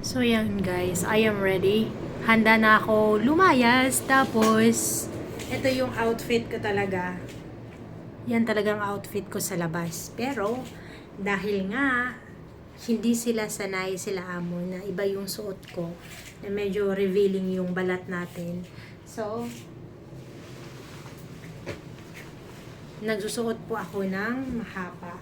So yan guys, I am ready. Handa na ako lumayas. Tapos, ito yung outfit ko talaga. Yan talagang outfit ko sa labas. Pero, dahil nga, hindi sila sanay, sila amo, na iba yung suot ko. Na medyo revealing yung balat natin. So, nagsusuot po ako ng mahaba.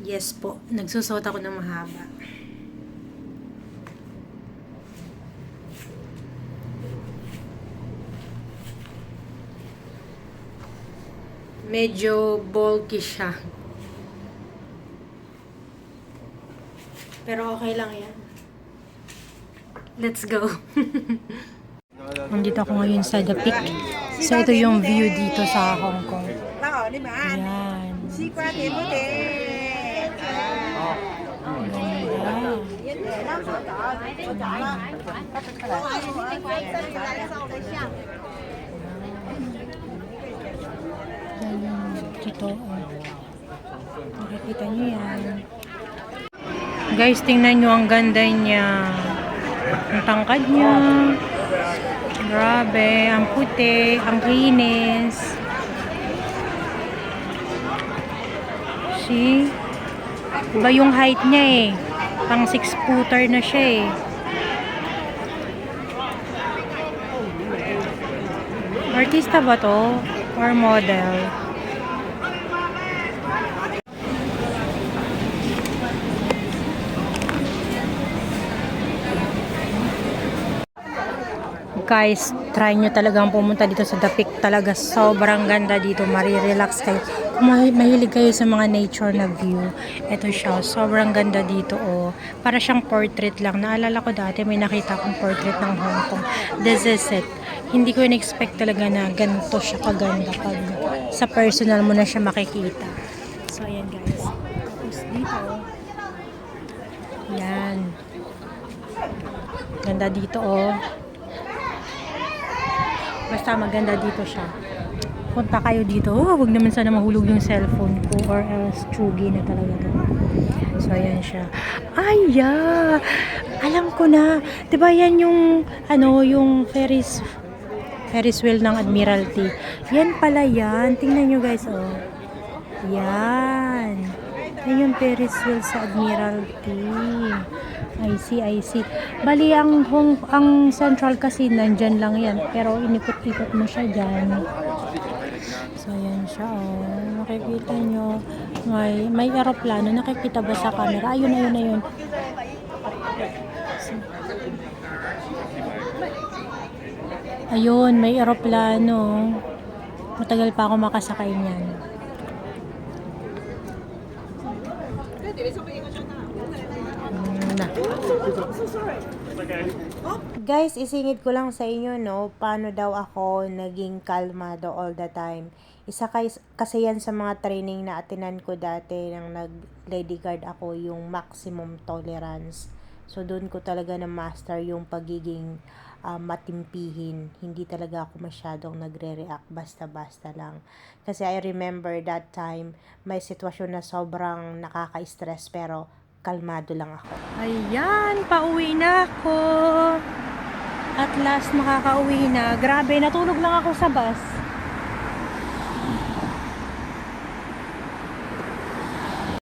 Yes po, nagsusuot ako ng mahaba. Medyo bulky siya. Pero okay lang yan. Let's go. Nandito ako ngayon sa The Peak. So ito yung view dito sa Hong Kong. Ayan. Dito, nakikita nyo yan. Guys, tingnan nyo ang ganda niya. Ang tangkad niya. Grabe, ang puti, ang linis. See? Iba yung height niya eh. Pang 6-footer na siya eh. Artista ba to? Or model? Guys, try nyo talagang pumunta dito sa The Peak. Talaga sobrang ganda dito. Marirelax kayo. Kung mahilig kayo sa mga nature na view, ito siya. Sobrang ganda dito. Oh. Para siyang portrait lang. Naalala ko dati may nakita akong portrait ng Hong Kong. This is it. Hindi ko in-expect talaga na ganito siya kaganda pag sa personal mo na siya makikita. So, ayan guys. Tapos dito, yan. Ganda dito, oh. Basta maganda dito siya. Punta kayo dito. Oh, wag naman sana mahulog yung cellphone ko or else chugi na talaga to. So, ayan siya. Ay, yeah! Alam ko na. Diba yan yung, yung Ferris wheel ng Admiralty. Yan pala yan. Tingnan nyo guys, oh. Yan. Yan yung Ferris wheel sa Admiralty. I see. Bali, ang Central kasi nandyan lang yan. Pero inikot-ikot mo siya dyan. So, ayan siya, oh. Nakikita nyo. May aeroplano. Nakikita ba sa camera? Ayun. So, ayun, may aeroplano. Matagal pa ako makasakay niyan. Guys, isingit ko lang sa inyo, no, paano daw ako naging kalmado all the time. Isa kasi yan sa mga training na atinan ko dati nang nag-lady guard ako, yung maximum tolerance. So, doon ko talaga na-master yung pagiging matimpihin. Hindi talaga ako masyadong nagre-react basta-basta lang. Kasi I remember that time, may sitwasyon na sobrang nakaka-stress pero kalmado lang ako. Ayan, pauwi na ako. At last, makakauwi na. Grabe, natulog lang ako sa bus.